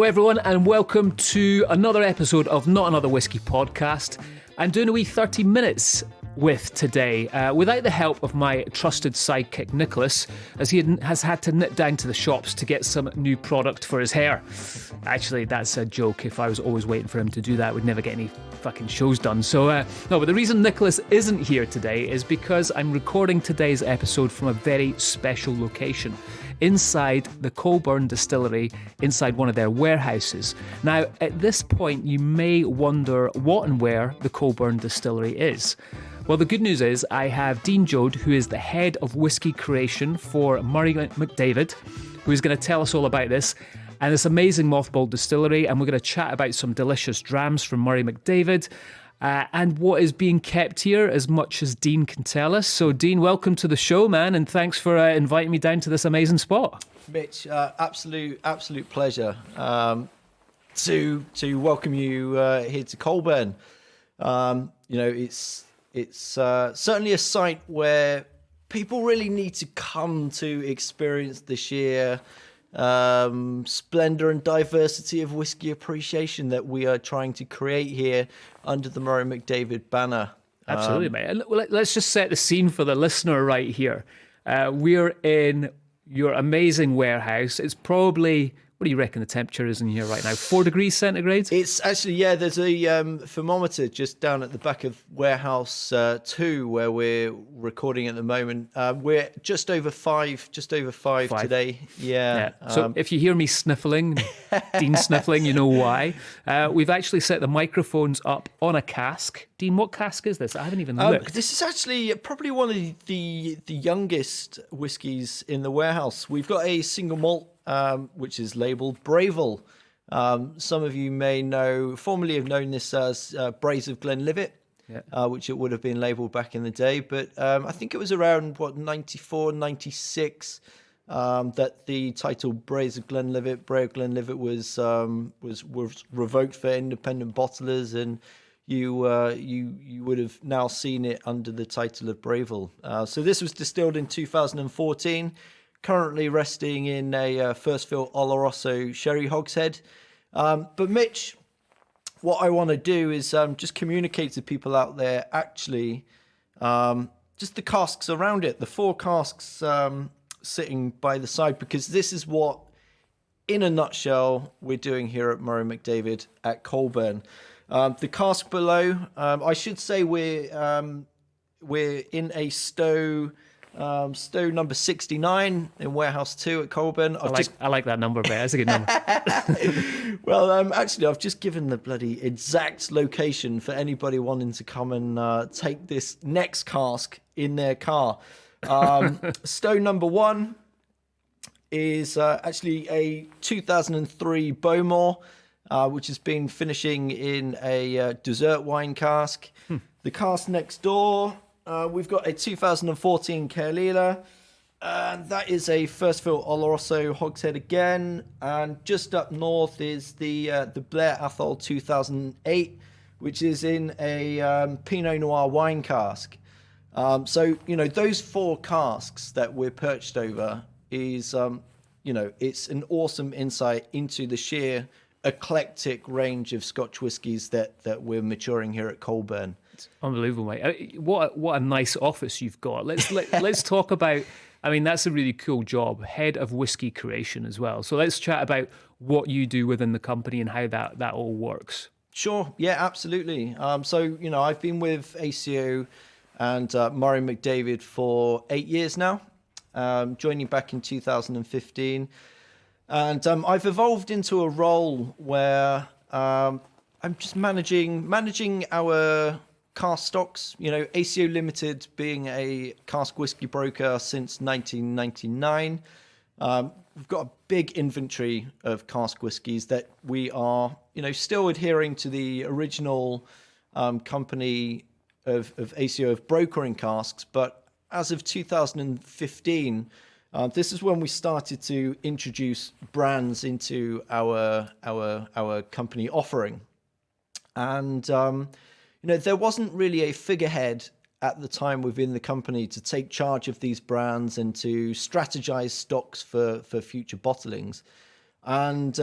everyone, and welcome to another episode of Not Another Whiskey podcast. I'm doing a wee 30 minutes with today, without the help of my trusted sidekick Nicholas, as he has had to nip down to the shops to get some new product for his hair. Actually, that's a joke. If I was always waiting for him to do that, we'd never get any fucking shows done. So, no, but the reason Nicholas isn't here today is because I'm recording today's episode from a very special location, inside the Coleburn distillery, inside one of their warehouses. Now, at this point, you may wonder what and where the Coleburn distillery is. Well, the good news is I have Dean Jode, who is the head of whiskey creation for Murray McDavid, who is going to tell us all about this and this amazing mothballed distillery, and we're going to chat about some delicious drams from Murray McDavid and what is being kept here, as much as Dean can tell us. So, Dean, welcome to the show, man, and thanks for inviting me down to this amazing spot. Mitch, absolute pleasure to welcome you here to Coleburn. It's certainly a site where people really need to come to experience the sheer splendor and diversity of whiskey appreciation that we are trying to create here under the Murray McDavid banner. Absolutely, mate. And let's just set the scene for the listener right here. We're in your amazing warehouse. It's probably, what do you reckon the temperature is in here right now? 4 degrees centigrade? It's actually, yeah, there's a thermometer just down at the back of warehouse 2 where we're recording at the moment. We're just over five today. Yeah. So if you hear me sniffling, Dean sniffling, you know why. We've actually set the microphones up on a cask. Dean, what cask is this? I haven't even looked. This is actually probably one of the youngest whiskies in the warehouse. We've got a single malt, which is labelled Brayville. Some of you may formerly have known this as Braes of Glenlivet, which it would have been labelled back in the day. But I think it was around, 94, 96, that the title Bray of Glenlivet was revoked for independent bottlers, and you would have now seen it under the title of Brayville. So this was distilled in 2014. Currently resting in a first fill Oloroso sherry hogshead. But Mitch, what I want to do is just communicate to people out there, actually, just the casks around it, the 4 casks sitting by the side, because this is what, in a nutshell, we're doing here at Murray McDavid at Coleburn. The cask below, I should say we're in a Stowe number 69 in warehouse 2 at Coleburn. I like that number, mate. That's a good number. Well, actually, I've just given the bloody exact location for anybody wanting to come and take this next cask in their car. Stowe number 1 is actually a 2003 Bowmore, which has been finishing in a dessert wine cask. The cask next door, we've got a 2014 Caerlila, and that is a first fill Oloroso hogshead again. And just up north is the Blair Athol 2008, which is in a Pinot Noir wine cask. So, those 4 casks that we're perched over is, it's an awesome insight into the sheer eclectic range of Scotch whiskies that we're maturing here at Coleburn. It's unbelievable, mate. What a nice office you've got. Let's talk about, that's a really cool job, head of whiskey creation as well. So let's chat about what you do within the company and how that all works. Sure. Yeah, absolutely. So, I've been with ACO and Murray McDavid for 8 years now, joining back in 2015. And I've evolved into a role where I'm just managing our cask stocks. ACO Limited being a cask whiskey broker since 1999. We've got a big inventory of cask whiskies that we are, still adhering to the original company of ACO of brokering casks. But as of 2015, this is when we started to introduce brands into our company offering. And there wasn't really a figurehead at the time within the company to take charge of these brands and to strategize stocks for future bottlings. And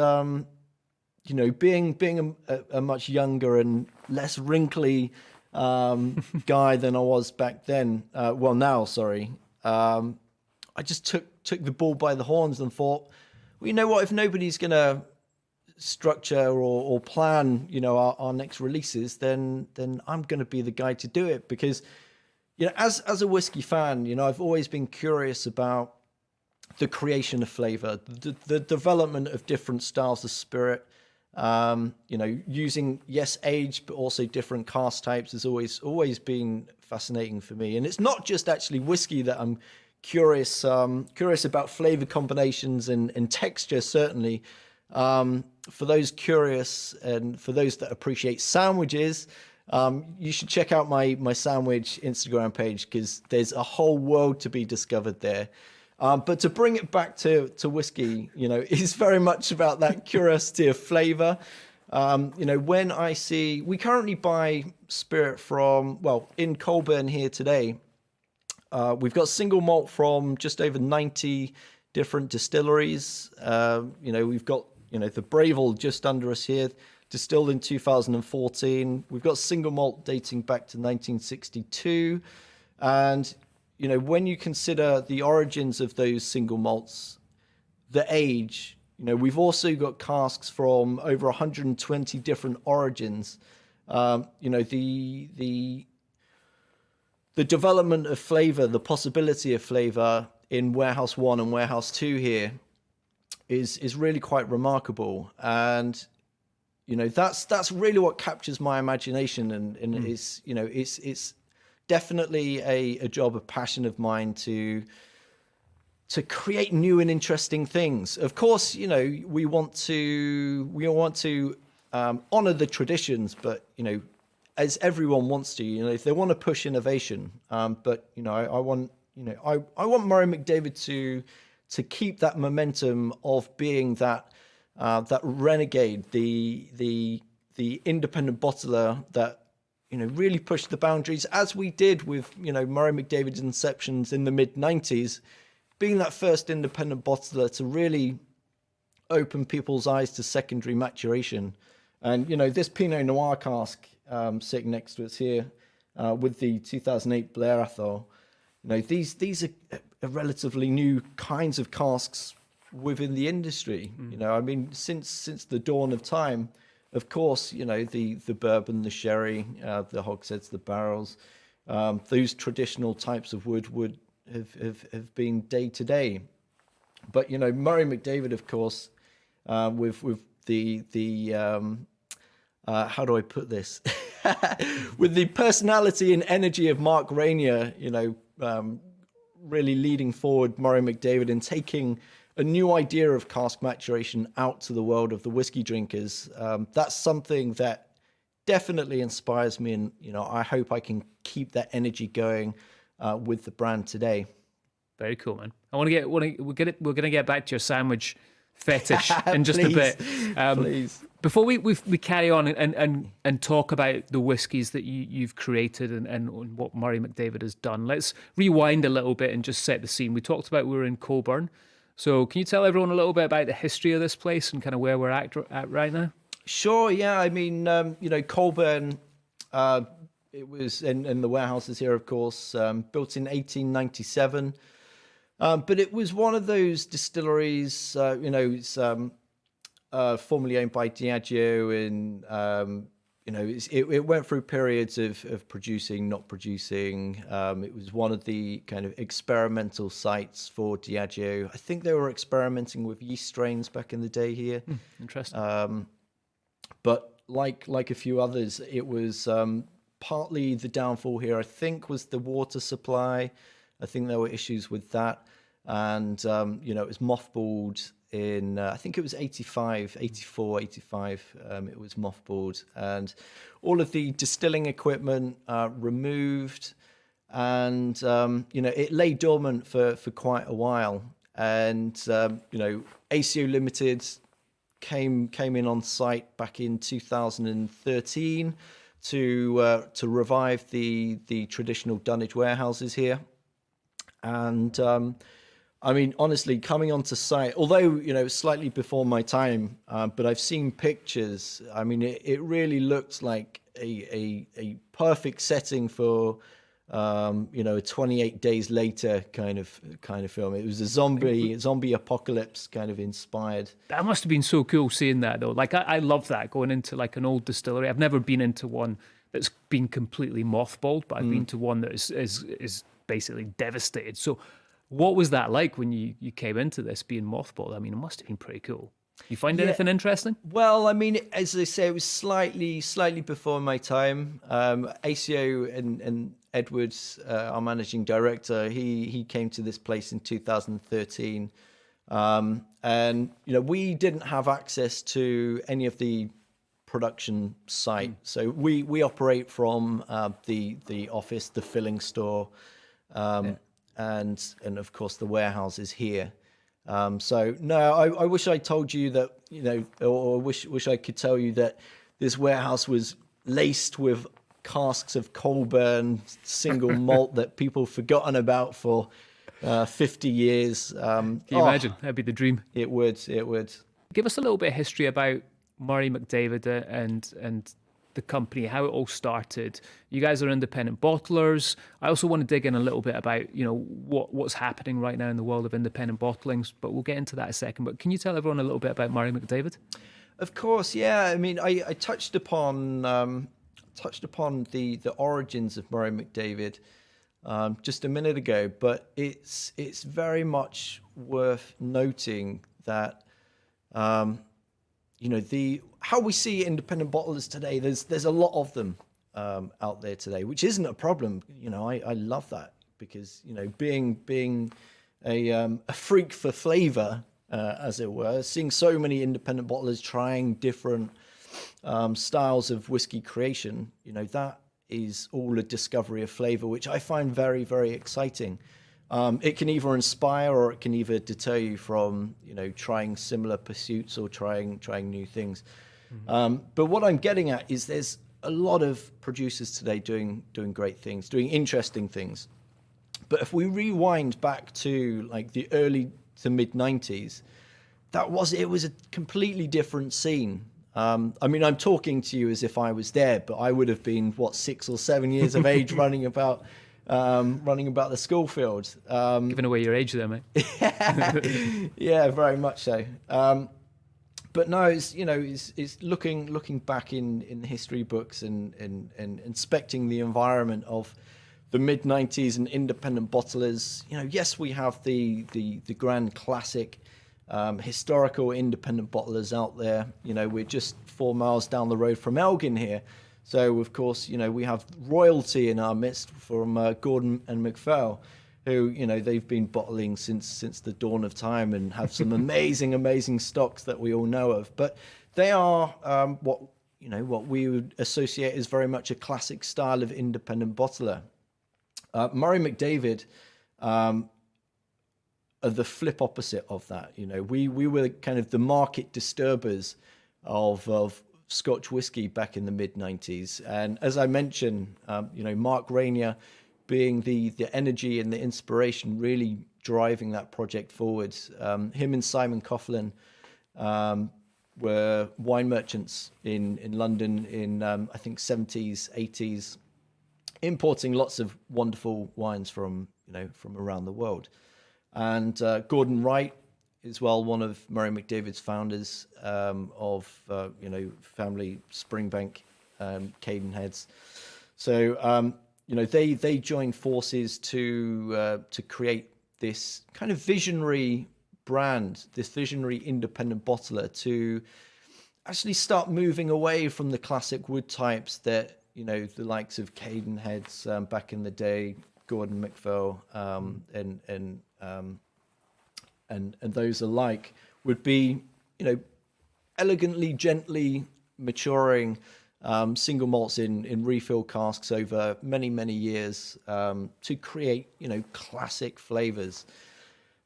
being a much younger and less wrinkly guy than I was back then. Now, sorry. I just took the bull by the horns and thought, well, you know what? If nobody's going to structure or plan, our next releases, then I'm going to be the guy to do it. Because, as a whiskey fan, I've always been curious about the creation of flavor, the development of different styles of spirit. Using age, but also different cask types has always been fascinating for me. And it's not just actually whiskey that I'm curious about flavor combinations and texture, certainly. For those curious and for those that appreciate sandwiches, you should check out my sandwich Instagram page, because there's a whole world to be discovered there. But to bring it back to whiskey, is very much about that curiosity of flavor. When we currently buy spirit in Coleburn here today, we've got single malt from just over 90 different distilleries. We've got, the Bravel just under us here, distilled in 2014. We've got single malt dating back to 1962. And when you consider the origins of those single malts, the age, we've also got casks from over 120 different origins. The development of flavor, the possibility of flavor in Warehouse 1 and Warehouse 2 here is really quite remarkable. And, that's really what captures my imagination. And it's definitely a job of passion of mine to create new and interesting things. Of course, we want to honor the traditions, but as everyone wants to, if they want to push innovation. But I want Murray McDavid to keep that momentum of being that renegade, the independent bottler that really pushed the boundaries, as we did with, Murray McDavid's inceptions in the mid-90s, being that first independent bottler to really open people's eyes to secondary maturation. And, this Pinot Noir cask sitting next to us here with the 2008 Blair Athol, these are relatively new kinds of casks within the industry. Since the dawn of time, of course, the bourbon, the sherry, the hogsheads, the barrels, those traditional types of wood would have been day to day. But Murray McDavid, of course, with the how do I put this? With the personality and energy of Mark Rainier, really leading forward Murray McDavid and taking a new idea of cask maturation out to the world of the whiskey drinkers. That's something that definitely inspires me, and I hope I can keep that energy going with the brand today. Very cool, man. We're gonna get back to your sandwich fetish in just a bit. Please. Before we carry on and talk about the whiskies that you've created and what Murray McDavid has done, let's rewind a little bit and just set the scene. We talked about we're in Coleburn. So can you tell everyone a little bit about the history of this place and kind of where we're at right now? Sure, yeah. Coleburn, it was in the warehouses here, of course, built in 1897. But it was one of those distilleries, it's formerly owned by Diageo, and it went through periods of producing, not producing. It was one of the kind of experimental sites for Diageo. I think they were experimenting with yeast strains back in the day here. Interesting. But like a few others, it was partly the downfall here, I think, was the water supply. I think there were issues with that. And, it was mothballed in, I think it was 85, it was mothballed. And all of the distilling equipment removed. And, it lay dormant for quite a while. And, ACO Limited came in on site back in 2013 to revive the traditional dunnage warehouses here. And I mean, honestly, coming onto site, although, slightly before my time, but I've seen pictures. I mean, it really looked like a perfect setting for, a 28 days later kind of film. It was a zombie apocalypse kind of inspired. That must have been so cool seeing that though. Like I love that, going into like an old distillery. I've never been into one that's been completely mothballed, but I've been to one that is basically devastated. So what was that like when you came into this being mothballed? I mean, it must have been pretty cool. You find anything interesting? Well, I mean, as I say, it was slightly before my time. ACO and Edwards, our managing director, he came to this place in 2013. And, we didn't have access to any of the production site. So we operate from the office, the filling store, and of course the warehouse is here. So no, I wish I told you that, or wish I could tell you that this warehouse was laced with casks of Coleburn single malt that people have forgotten about for 50 years. Can you imagine? That'd be the dream. It would. Give us a little bit of history about Murray McDavid and the company, how it all started. You guys are independent bottlers. I also want to dig in a little bit about, what's happening right now in the world of independent bottlings, but we'll get into that in a second. But can you tell everyone a little bit about Murray McDavid? Of course, yeah. I mean, I touched upon the origins of Murray McDavid just a minute ago, but it's very much worth noting that how we see independent bottlers today. There's a lot of them out there today, which isn't a problem. I love that because being a freak for flavor, as it were, seeing so many independent bottlers trying different styles of whiskey creation. That is all a discovery of flavor, which I find very, very exciting. It can either inspire or it can either deter you from, trying similar pursuits or trying new things. But what I'm getting at is there's a lot of producers today doing great things, doing interesting things. But if we rewind back to like the early to mid 90s, it was a completely different scene. I mean, I'm talking to you as if I was there, but I would have been 6 or 7 years of age running about the school field. Giving away your age there, mate. Yeah, very much so. But no, it's looking back in the history books and inspecting the environment of the mid 90s and independent bottlers. Yes, we have the grand classic historical independent bottlers out there. We're just 4 miles down the road from Elgin here. So, of course, we have royalty in our midst from Gordon and MacPhail, who, they've been bottling since the dawn of time and have some amazing stocks that we all know of. But they are what we would associate as very much a classic style of independent bottler. Murray McDavid are the flip opposite of that. We were kind of the market disturbers of Scotch whiskey back in the mid 90s. And as I mentioned, Mark Rainier being the energy and the inspiration really driving that project forward. Him and Simon Coughlin were wine merchants in London in, I think, 70s, 80s, importing lots of wonderful wines from around the world. And Gordon Wright is one of Murray McDavid's founders of family Springbank Cadenheads. So they joined forces to create this kind of visionary brand, this visionary independent bottler, to actually start moving away from the classic wood types that the likes of Cadenheads back in the day, Gordon MacPhail, and those alike would be, elegantly, gently maturing single malts in refill casks over many years to create, classic flavors.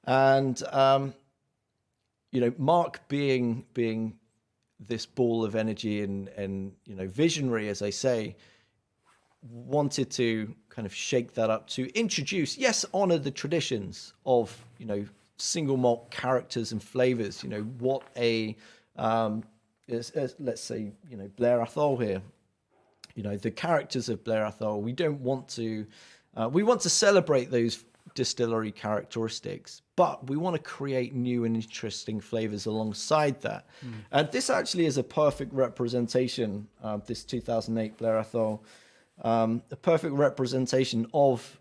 And, Mark being this ball of energy and visionary, as I say, wanted to kind of shake that up to introduce, honor the traditions of, single malt characters and flavors. What let's say, Blair Athol here. The characters of Blair Athol. We don't want to. We want to celebrate those distillery characteristics, but we want to create new and interesting flavors alongside that. And this actually is a perfect representation of this 2008 Blair Athol, a perfect representation of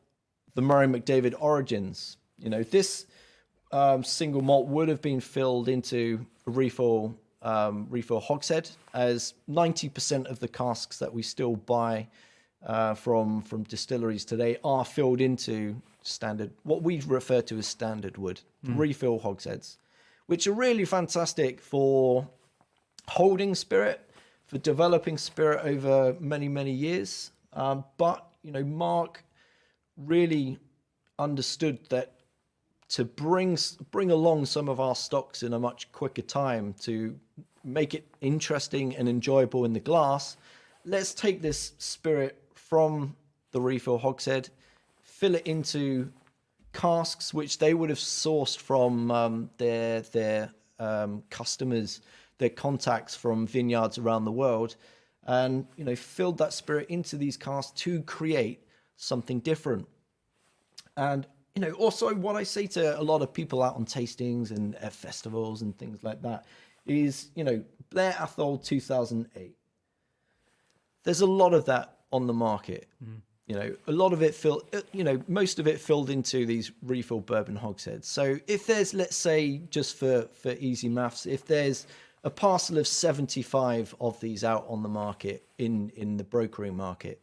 the Murray McDavid origins. This single malt would have been filled into a refill hogshead, as 90% of the casks that we still buy from distilleries today are filled into standard, what we refer to as standard wood, refill hogsheads, which are really fantastic for holding spirit, for developing spirit over many, many years. But Mark really understood that to bring along some of our stocks in a much quicker time to make it interesting and enjoyable in the glass, let's take this spirit from the refill hogshead, fill it into casks which they would have sourced from their customers, their contacts from vineyards around the world, and filled that spirit into these casks to create something different. And also what I say to a lot of people out on tastings and at festivals and things like that is, Blair Athol 2008. There's a lot of that on the market. A lot of it most of it filled into these refill bourbon hogsheads. So if there's, let's say, just for easy maths, if there's a parcel of 75 of these out on the market in the brokering market,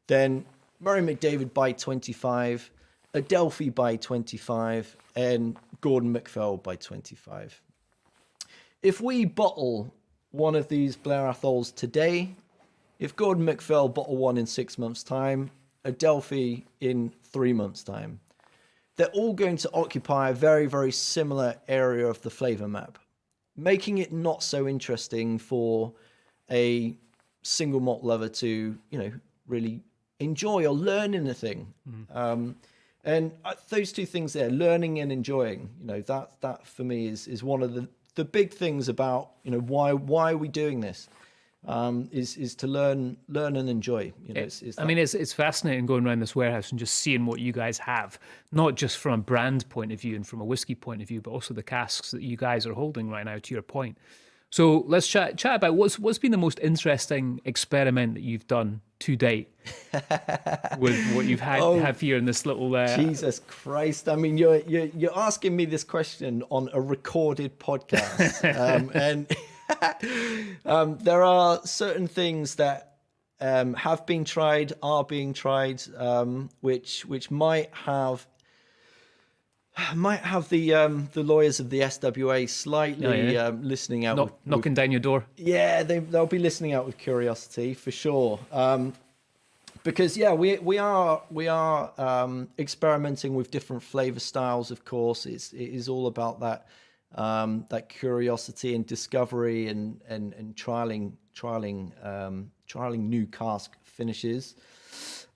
then Murray McDavid by 25, Adelphi by 25, and Gordon MacPhail by 25. If we bottle one of these Blair Athols today, if Gordon MacPhail bottle one in 6 months' time, Adelphi in 3 months' time, they're all going to occupy a very, very similar area of the flavor map, making it not so interesting for a single malt lover to, really enjoy or learn anything. And those two things there, learning and enjoying, that for me is one of the big things about, why are we doing this? Is to learn and enjoy. It's fascinating going around this warehouse and just seeing what you guys have, not just from a brand point of view and from a whiskey point of view, but also the casks that you guys are holding right now, to your point. So let's chat about what's been the most interesting experiment that you've done to date with what you've have here in this little. Jesus Christ! I mean, you're asking me this question on a recorded podcast, and there are certain things that have been tried, are being tried, which might have the lawyers of the SWA slightly listening out, knocking down your door. Yeah, they'll be listening out with curiosity for sure. Because we are experimenting with different flavor styles. Of course, it is all about that curiosity and discovery and trialing new cask finishes.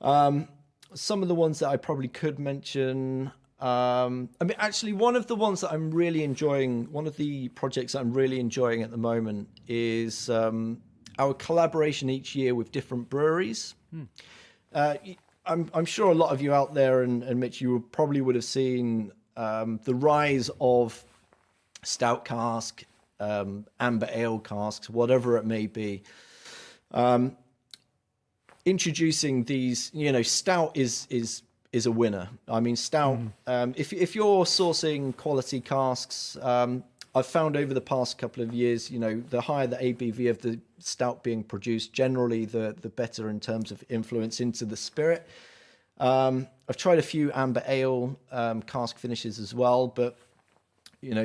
Some of the ones that I probably could mention. Actually, one of the ones that I'm really enjoying, one of the projects that I'm really enjoying at the moment is our collaboration each year with different breweries. I'm sure a lot of you out there, and Mitch, you probably would have seen the rise of stout cask, amber ale casks, whatever it may be. Introducing these, stout is a winner. I mean, stout, if you're sourcing quality casks, I've found over the past couple of years, the higher the ABV of the stout being produced, generally the better in terms of influence into the spirit. I've tried a few amber ale cask finishes as well, but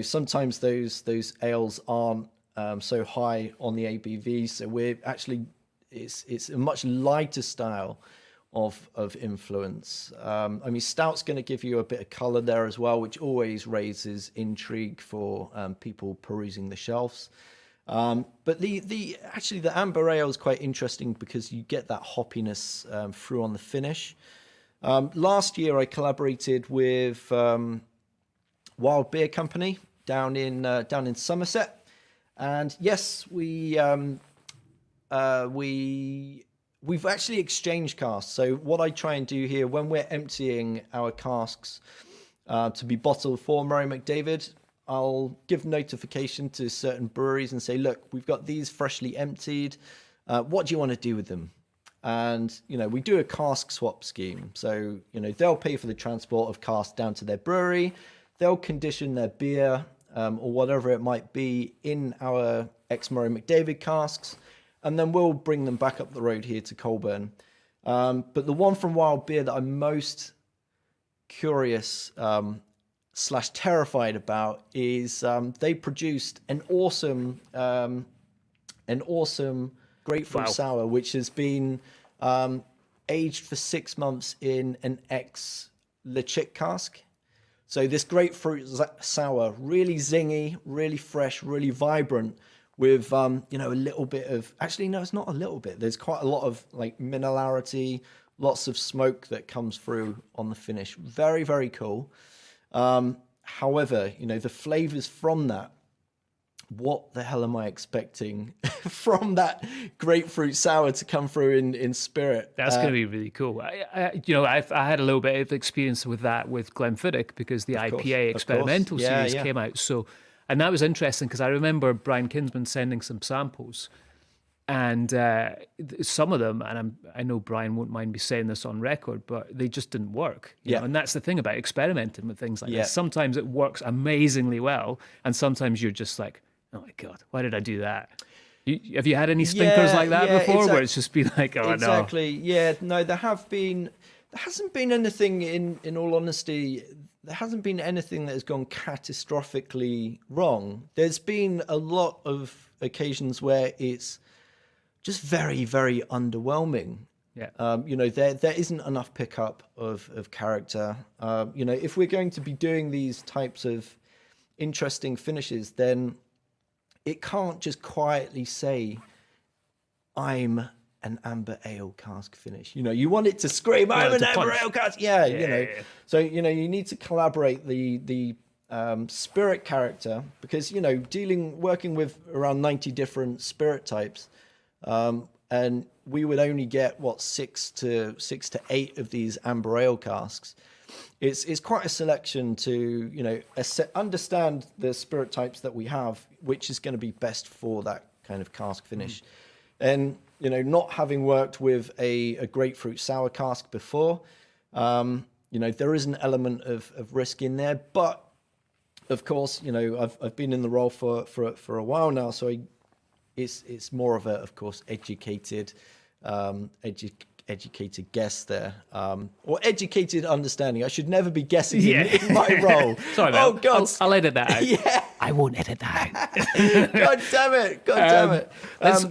sometimes those ales aren't so high on the ABV, so we're actually it's a much lighter style of influence. Stout's going to give you a bit of color there as well, which always raises intrigue for people perusing the shelves. But the amber ale is quite interesting because you get that hoppiness through on the finish. Last year I collaborated with Wild Beer Company down in Somerset. And yes, we've actually exchanged casks. So what I try and do here when we're emptying our casks to be bottled for Murray McDavid, I'll give notification to certain breweries and say, look, we've got these freshly emptied. What do you want to do with them? And, we do a cask swap scheme. So, they'll pay for the transport of casks down to their brewery. They'll condition their beer or whatever it might be in our ex-Murray McDavid casks. And then we'll bring them back up the road here to Coleburn. But the one from Wild Beer that I'm most curious / terrified about is they produced an awesome grapefruit sour, which has been aged for 6 months in an ex-Lechik cask. So this grapefruit sour, really zingy, really fresh, really vibrant, with a little bit of, actually no, it's not a little bit. There's quite a lot of like minerality, lots of smoke that comes through on the finish. Very, very cool. However, the flavors from that, what the hell am I expecting from that grapefruit sour to come through in spirit? That's going to be really cool. I had a little bit of experience with that with Glenfiddich because the IPA experimental series came out. So, and that was interesting because I remember Brian Kinsman sending some samples, and some of them, and I know Brian won't mind me saying this on record, but they just didn't work. You know? And that's the thing about experimenting with things like this. Sometimes it works amazingly well, and sometimes you're just like, oh my God, why did I do that? Have you had any stinkers like that before, where it's just been like, oh no? Exactly. Yeah. No, there hasn't been anything. In all honesty, there hasn't been anything that has gone catastrophically wrong. There's been a lot of occasions where it's just very, very underwhelming. Yeah. There isn't enough pickup of character. If we're going to be doing these types of interesting finishes, then it can't just quietly say, I'm an amber ale cask finish. You want it to scream, I'm an amber ale cask. Yeah. So, you need to collaborate the spirit character, because, working with around 90 different spirit types, and we would only get 6 to 8 of these amber ale casks. It's quite a selection to understand the spirit types that we have, which is going to be best for that kind of cask finish. And not having worked with a grapefruit sour cask before, there is an element of risk in there, but of course, I've been in the role for a while now, so it's more of a, of course, educated guess there, or educated understanding. I should never be guessing in my role. Sorry, man. Oh God, I'll edit that out. Yeah, I won't edit that out. God damn it.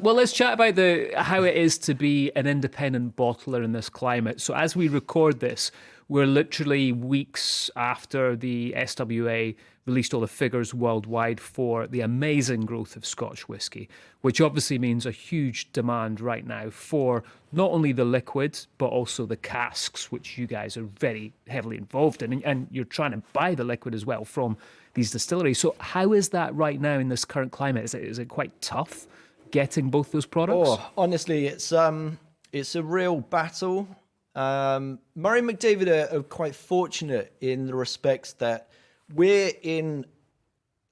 Let's chat about how it is to be an independent bottler in this climate. So as we record this, we're literally weeks after the SWA released all the figures worldwide for the amazing growth of Scotch whisky, which obviously means a huge demand right now for not only the liquid, but also the casks, which you guys are very heavily involved in. And you're trying to buy the liquid as well from these distilleries. So how is that right now in this current climate? Is it quite tough getting both those products? Oh, honestly, it's a real battle. Murray McDavid are quite fortunate in the respects that we're in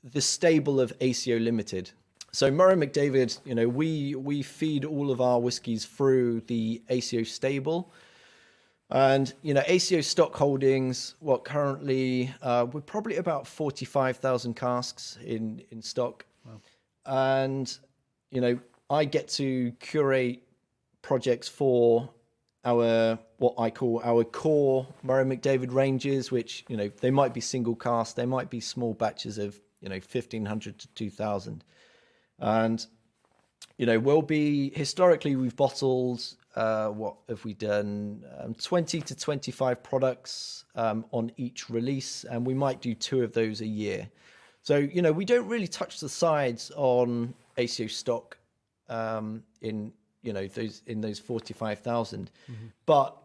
the stable of ACO Limited. So Murray McDavid, we feed all of our whiskies through the ACO stable. And, ACO stock holdings, currently, we're probably about 45,000 casks in stock. Wow. And, I get to curate projects for what I call our core Murray McDavid ranges, which, they might be single cast, they might be small batches of, 1,500 to 2,000. And, historically, we've bottled, what have we done? 20 to 25 products on each release, and we might do 2 of those a year. So, we don't really touch the sides on ACO stock in those 45,000. But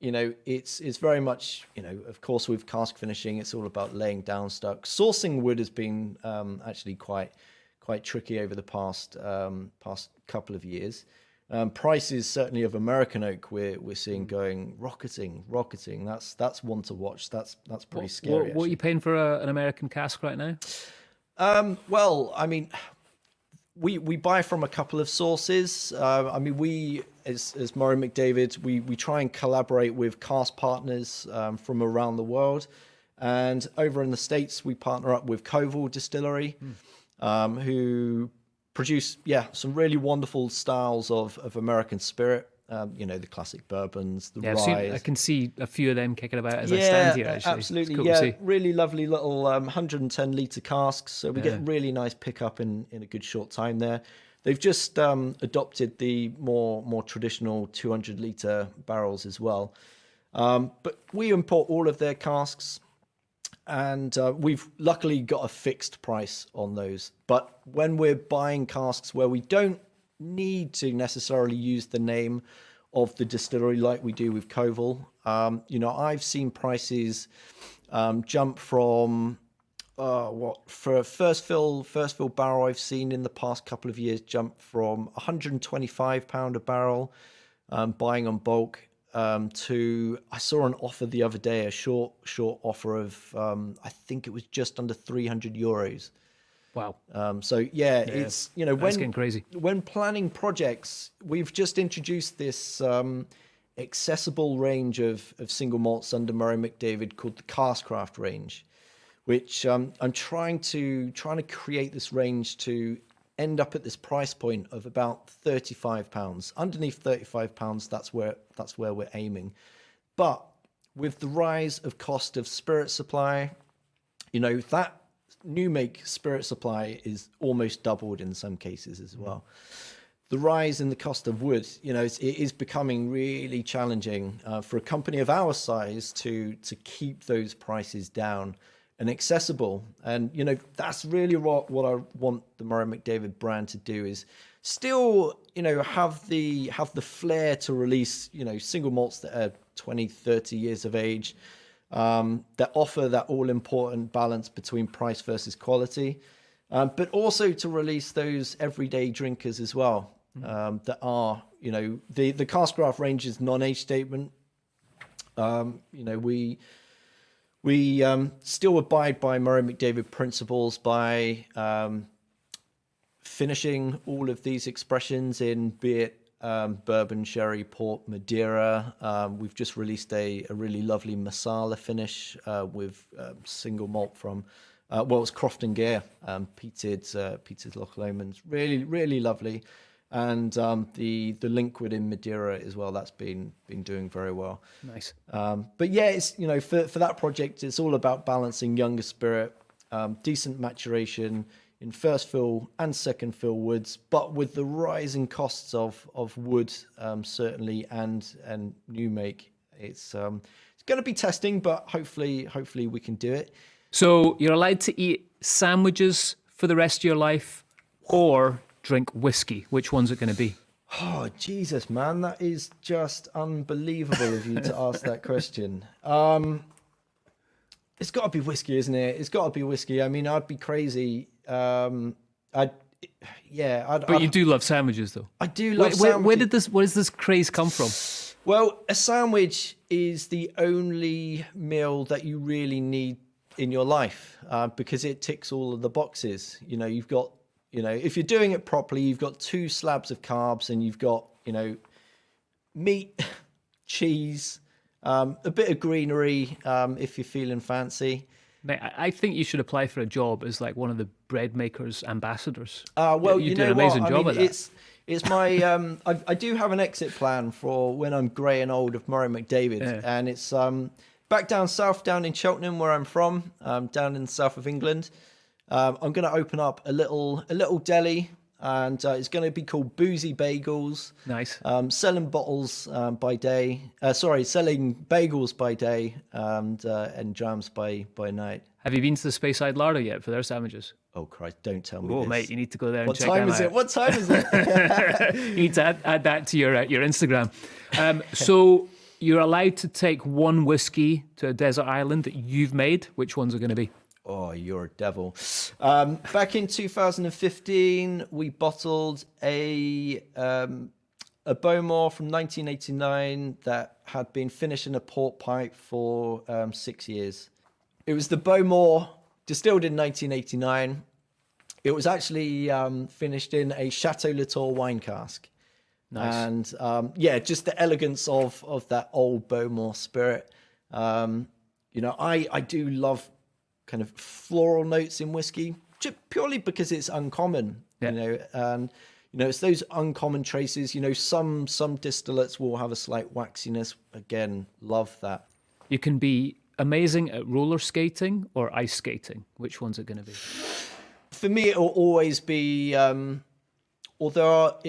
it's very much, of course, with cask finishing, it's all about laying down stock. Sourcing wood has been actually quite tricky over the past couple of years. Prices certainly of American oak we're seeing going rocketing. That's one to watch. That's pretty scary. What are you paying for an American cask right now? Well, I mean, we buy from a couple of sources. We as Murray McDavid, we try and collaborate with cask partners from around the world, and over in the States we partner up with Koval Distillery, who produce some really wonderful styles of American spirit. The classic bourbons, the rye. I can see a few of them kicking about as I stand here. Actually, absolutely. Cool Really lovely little 110 litre casks. So we get really nice pickup in a good short time there. They've just adopted the more traditional 200 litre barrels as well. But we import all of their casks, and we've luckily got a fixed price on those. But when we're buying casks where we don't need to necessarily use the name of the distillery like we do with Koval, I've seen prices jump from for a first fill barrel I've seen in the past couple of years jump from £125 a barrel buying on bulk to, I saw an offer the other day, a short offer of I think it was just under €300. Wow. It's that's getting crazy. When planning projects, we've just introduced this accessible range of single malts under Murray McDavid called the Caskcraft range, which I'm trying to create this range to end up at this price point of about £35. Underneath £35, that's where we're aiming. But with the rise of cost of spirit supply, that new make spirit supply is almost doubled in some cases as well. The rise in the cost of wood, it is becoming really challenging for a company of our size to keep those prices down and accessible. And that's really what I want the Murray McDavid brand to do, is still have the flair to release single malts that are 20, 30 years of age, that offer that all important balance between price versus quality, but also to release those everyday drinkers as well, that are the Caskcraft range is non-age statement. We still abide by Murray McDavid principles by finishing all of these expressions in, be it bourbon, sherry, port, Madeira. We've just released a really lovely Masala finish with single malt from it's Croft and Gear, peated Loch Lomond's, really, really lovely. And the liquid in Madeira as well, that's been doing very well. Nice. But yeah, it's for that project, it's all about balancing younger spirit, decent maturation in first fill and second fill woods, but with the rising costs of wood, certainly, and new make, it's going to be testing, but hopefully we can do it. So you're allowed to eat sandwiches for the rest of your life, or drink whiskey. Which one's it going to be? Oh, Jesus, man, that is just unbelievable of you to ask that question. It's got to be whiskey, isn't it? It's got to be whiskey. I mean, I'd be crazy. But you do love sandwiches, though. I do love sandwiches. Where does this craze come from? Well, a sandwich is the only meal that you really need in your life, because it ticks all of the boxes. You've got, if you're doing it properly, you've got 2 slabs of carbs, and you've got, meat, cheese, a bit of greenery, if you're feeling fancy. Mate, I think you should apply for a job as like one of the bread makers ambassadors. You do an amazing job at that. It's my I do have an exit plan for when I'm grey and old of Murray McDavid, and it's back down south, down in Cheltenham, where I'm from, down in the south of England. I'm going to open up a little deli, and it's going to be called Boozy Bagels. Nice. Selling bottles by day. Selling bagels by day and jams by night. Have you been to the Speyside larder yet for their sandwiches? Oh Christ! Don't tell me. Oh, this. mate, you need to go there and what check time them is out. it? What time is it? You need to add that to your Instagram. So you're allowed to take one whiskey to a desert island that you've made. Which ones are going to be? Oh, you're a devil. Back in 2015, we bottled a Bowmore from 1989 that had been finished in a port pipe for 6 years. It was the Bowmore distilled in 1989. It was actually finished in a Chateau Latour wine cask. Nice. And just the elegance of that old Bowmore spirit. I do love kind of floral notes in whiskey, purely because it's uncommon. It's those uncommon traces. Some distillates will have a slight waxiness. Again, love that. You can be amazing at roller skating or ice skating. Which one's it going to be? For me, it will always be, although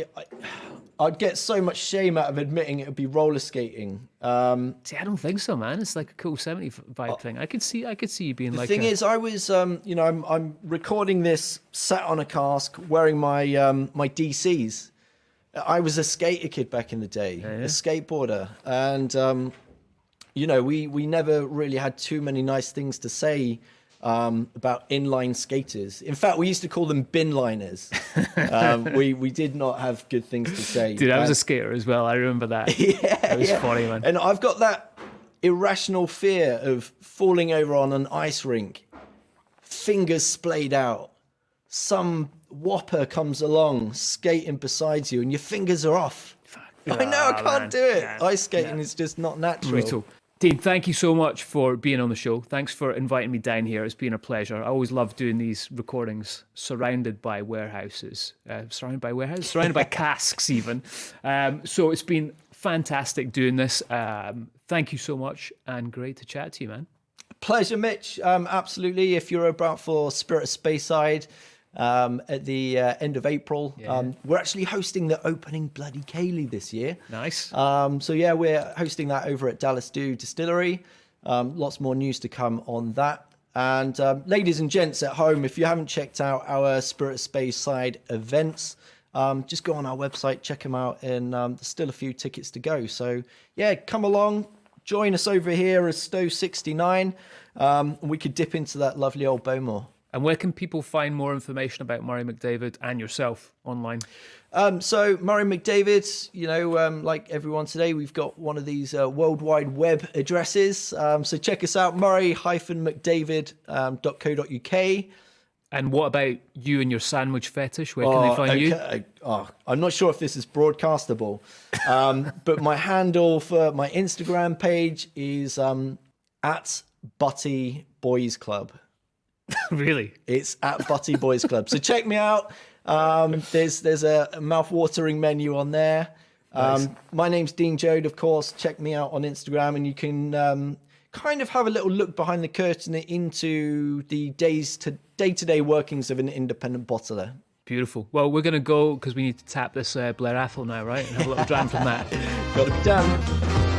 I'd get so much shame out of admitting it would be roller skating. See, I don't think so, man. It's like a cool 70s vibe thing. I could see you being the like. The thing is, I was, I'm recording this sat on a cask, wearing my DCs. I was a skater kid back in the day, a skateboarder, and we never really had too many nice things to say about inline skaters. In fact, we used to call them bin liners. We did not have good things to say. Dude, I was a skater as well. I remember that. It was funny, man. And I've got that irrational fear of falling over on an ice rink, fingers splayed out. Some whopper comes along, skating beside you, and your fingers are off. I know, I can't do it. Yeah. Ice skating is just not natural. Brutal. Dean, thank you so much for being on the show. Thanks for inviting me down here. It's been a pleasure. I always love doing these recordings surrounded by warehouses. Surrounded by casks even. So it's been fantastic doing this. Thank you so much and great to chat to you, man. Pleasure, Mitch. Absolutely. If you're about for Spirit of Speyside, at the end of April. We're actually hosting the opening bloody Ceilidh this year. Nice. We're hosting that over at Dallas Dew Distillery. Lots more news to come on that. And ladies and gents at home, if you haven't checked out our Spirit of Speyside events, just go on our website, check them out, and there's still a few tickets to go. So come along, join us over here as Stowe 69. We could dip into that lovely old Bowmore. And where can people find more information about Murray McDavid and yourself online? So Murray McDavid, like everyone today, we've got one of these World Wide Web addresses. So check us out, murray-mcdavid.co.uk. And what about you and your sandwich fetish? Where can they find you? I'm not sure if this is broadcastable, but my handle for my Instagram page is at Butty Boys Club. Really? It's at Butty Boys Club. So check me out. There's a mouth-watering menu on there. Nice. My name's Dean Jode, of course. Check me out on Instagram, and you can kind of have a little look behind the curtain into the day-to-day workings of an independent bottler. Beautiful. Well, we're going to go because we need to tap this Blair Athol now, right? And have a little dram from that. Got to be done.